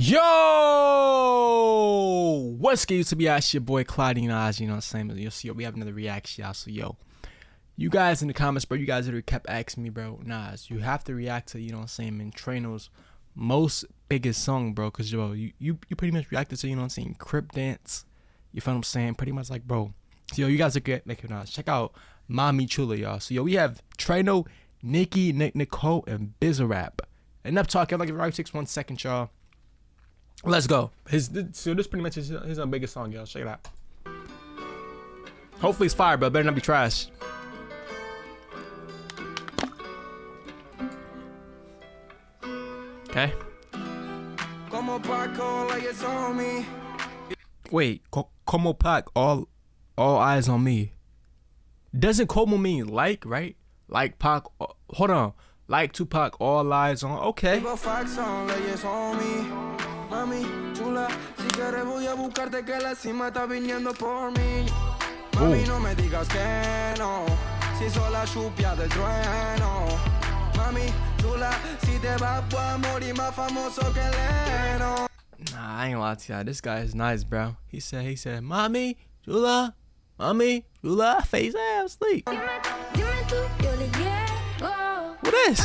Yo, what's good to be out? Your boy Clouty, you know what I'm saying? You'll see, we have another reaction, y'all. So yo, you guys in the comments, bro, you guys literally kept asking me, bro, Nas, you have to react to, you know what I'm saying, man, Trueno's most biggest song, bro, because yo, you pretty much reacted to, you know what I'm saying, Crip Dance. You feel what I'm saying? Pretty much like, bro. So yo, you guys look at check out MAMICHULA, y'all. So yo, we have Trueno, Nicki, Nicole, and Bizarrap. Enough talking. I'm gonna give it right 1 second, y'all. Let's go. So this pretty much is his biggest song, y'all. Check it out. Hopefully it's fire, but better not be trash. Okay. Wait, como pack, all eyes on me. Doesn't como mean like, right? Like Pac. Hold on. Like Tupac, all eyes on. Okay. MAMICHULA, si quieres voy a buscarte que la cima está viniendo por mí. Mami, no me digas que no, si soy la chupia del trueno. MAMICHULA, si te vas voy a morir más famoso que Leno. Nah, I ain't gonna lie to y'all. This guy is nice, bro. He said, MAMICHULA, MAMICHULA, face ass sleep. What is?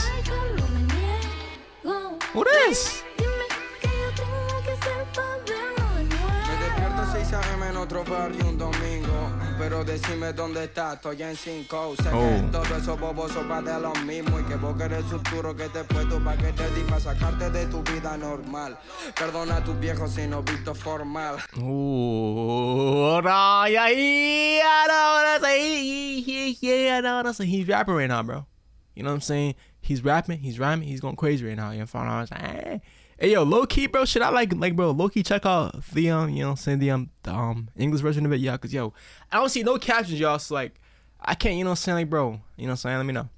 What is? En otro barrio un domingo, pero decime dónde estás, estoy en 5. Sé que todos esos bobos son pa' de lo mismo y que vos querés el futuro que te he puesto pa' que te di pa' sacarte de tu vida normal. Perdona a tus viejos si no visto formal. No, yeah, I know what I'm saying. He's rapping right now, bro. You know what I'm saying? He's rapping, he's rhyming, he's going crazy right now. You know what I'm saying? Hey yo, low key, bro. Should I like bro, low key check out the you know what I'm saying, the English version of it, yeah, cause yo, I don't see no captions, y'all. So like, I can't, you know what I'm saying, like, bro, you know what I'm saying. Let me know.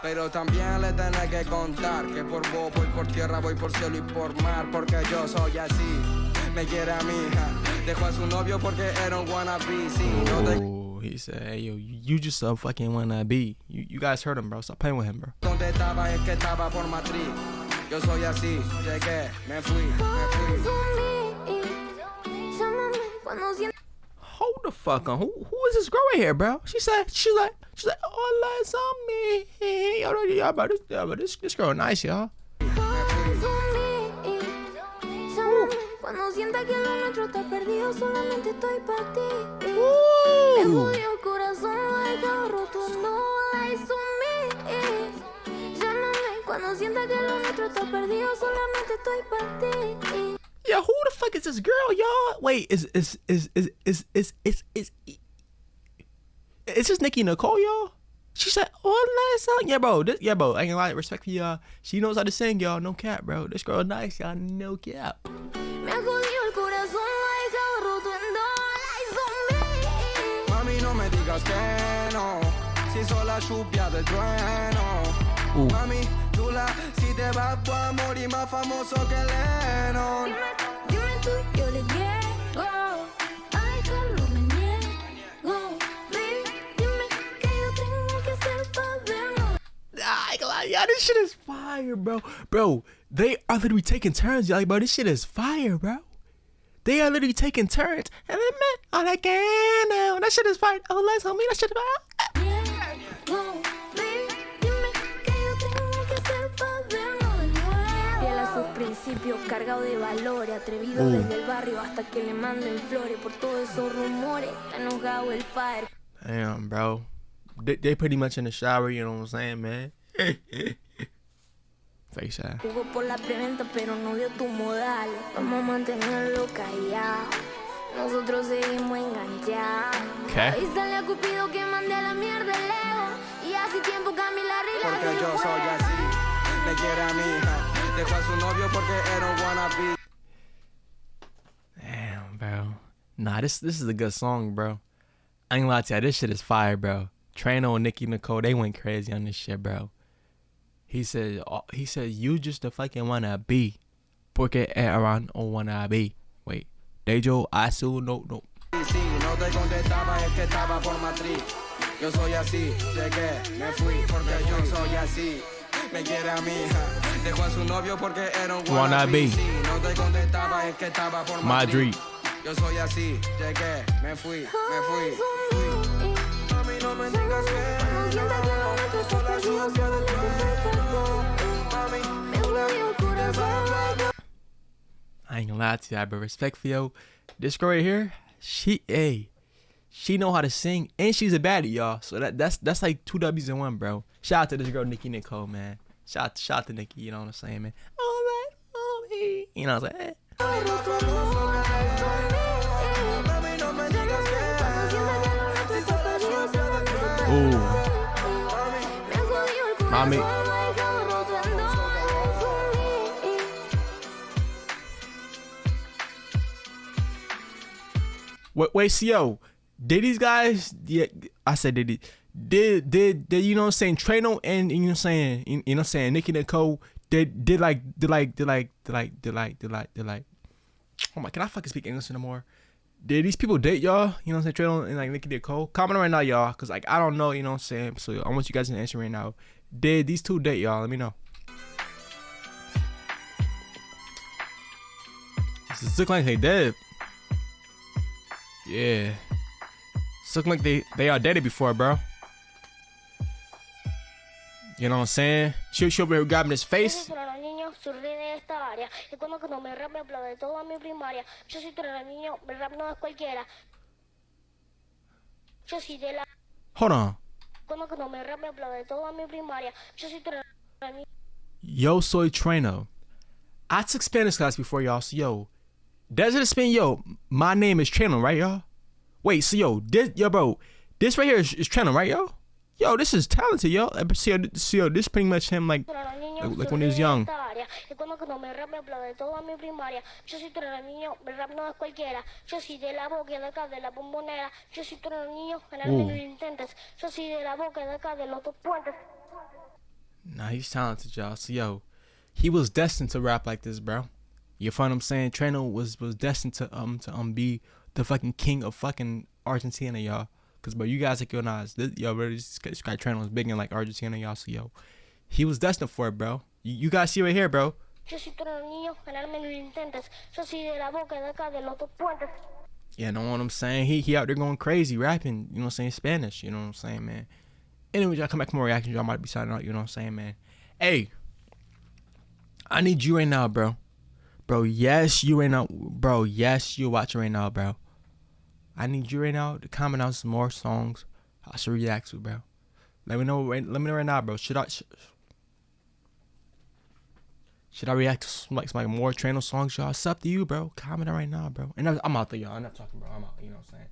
Pero también le tenés que contar que por vos voy por tierra, voy por cielo y por mar, porque yo soy así. Me quiere a mi hija, dejó a su novio porque era un wannabe. Oh, he said, hey yo, you just a fucking wannabe. You guys heard him, bro. Stop playing with him, bro. Donde estaba es que estaba por Madrid. Yo soy así, llegué, me fui. Hold the fuck on. Who is this girl right here, bro? She's like, all eyes on me. Y'all, bro, this girl nice, y'all. Yeah, who the fuck is this girl, y'all? Wait, is this Nicki Nicole, y'all? She said, "Oh, nice song." Yeah, bro. I ain't gonna lie, respect for y'all. She knows how to sing, y'all. No cap, bro. This girl nice, y'all. No cap. Mami, no me digas que no, si soy la chupia del trueno. MAMICHULA, si te vas voy a morir más famoso que Leno. Dime tú, yo le llego, ay, solo me niego. Baby, dime que yo tengo que hacer pa' verlo. Yeah, this shit is fire, bro. Bro, they are literally taking turns, y'all. Bro, this shit is fire, bro. They are literally taking turns. And they met on that game now. That shit is fire. Oh, let's homie, that shit is fire. Cargado de valores, atrevido desde el barrio hasta que le manden flores por todos esos rumores, está enojado el fire. Damn, bro. They pretty much in the shower, you know what I'm saying, man. Face ass. Jugó por la preventa, pero no dio tu modal. Vamos a mantenerlo callado. Nosotros seguimos enganchados. Okay. Y sale a Cupido que mande a la mierda el ego. Y hace tiempo Camila arregla. Porque yo soy así, me quiere a mi hija. Dejó a su novio porque era un wannabe. Damn, bro. Nah, this is a good song, bro. I ain't gonna lie to you, this shit is fire, bro. Trueno and Nicki Nicole, they went crazy on this shit, bro. He said, you just a fucking wannabe. Porque era un wannabe. Wait, Dejo, Asu, no. Sí, no te contestaba, es que estaba por Madrid. Yo soy así, llegué, me fui, porque yo soy así. Me quiere a mi hija, Dejó a su novio porque era un wannabe. Si no te contestaba es que estaba por Madrid. Yo soy así, llegué, me fui. Mami, no me digas que no. Sola lluvia del trueno. Mami, I ain't gonna lie to you, but respectfully, yo, this girl right here, she know how to sing and she's a baddie, y'all. So that's like 2 W's in 1, bro. Shout out to this girl, Nicole, man. Shout out to Nicki, you know what I'm saying, man. All right, you know what I'm saying. Ooh, mommy. Wait, so yo, did these guys? Yeah, I said did you know what I'm saying? Trueno and you know what I'm saying? You know what I'm saying? Nicki Nicole did like. Oh my, can I fucking speak English anymore? Did these people date y'all? You know what I'm saying? Trueno and like Nicki Nicole. Comment right now, y'all, cause like I don't know. You know what I'm saying? So I want you guys to answer right now. Did these two date y'all? Let me know. This look like they did. Yeah. It's looking like they are dated before, bro. You know what I'm saying? She'll be here grabbing his face. Hold on. Yo soy Trueno. I took Spanish class before, y'all. So yo, Desert Spin, yo, my name is Trueno, right, y'all? Wait, so yo, bro, this right here is Trueno, right, y'all? Yo, this is talented, yo. So yo, this pretty much him like when he was young. Nah, he's talented, y'all. So yo, he was destined to rap like this, bro. You find what I'm saying? Trueno was destined to be the fucking king of fucking Argentina, y'all. Cause bro, you guys like yo, bro, this guy Trueno was big in like Argentina, y'all. So yo, he was destined for it, bro. You guys see right here, bro. Yeah, know what I'm saying? He out there going crazy rapping, you know what I'm saying, Spanish, you know what I'm saying, man. Anyway, y'all come back for more reactions, y'all might be signing out, you know what I'm saying, man. Hey, I need you right now, bro. Bro, yes, you right now. Bro, yes, you watching right now, bro. I need you right now to comment on some more songs I should react to, bro. Let me know right now, bro. Should I react to some more Trueno songs, y'all? It's up to you, bro. Comment right now, bro. And I'm out there, y'all. I'm not talking, bro. I'm out. You know what I'm saying?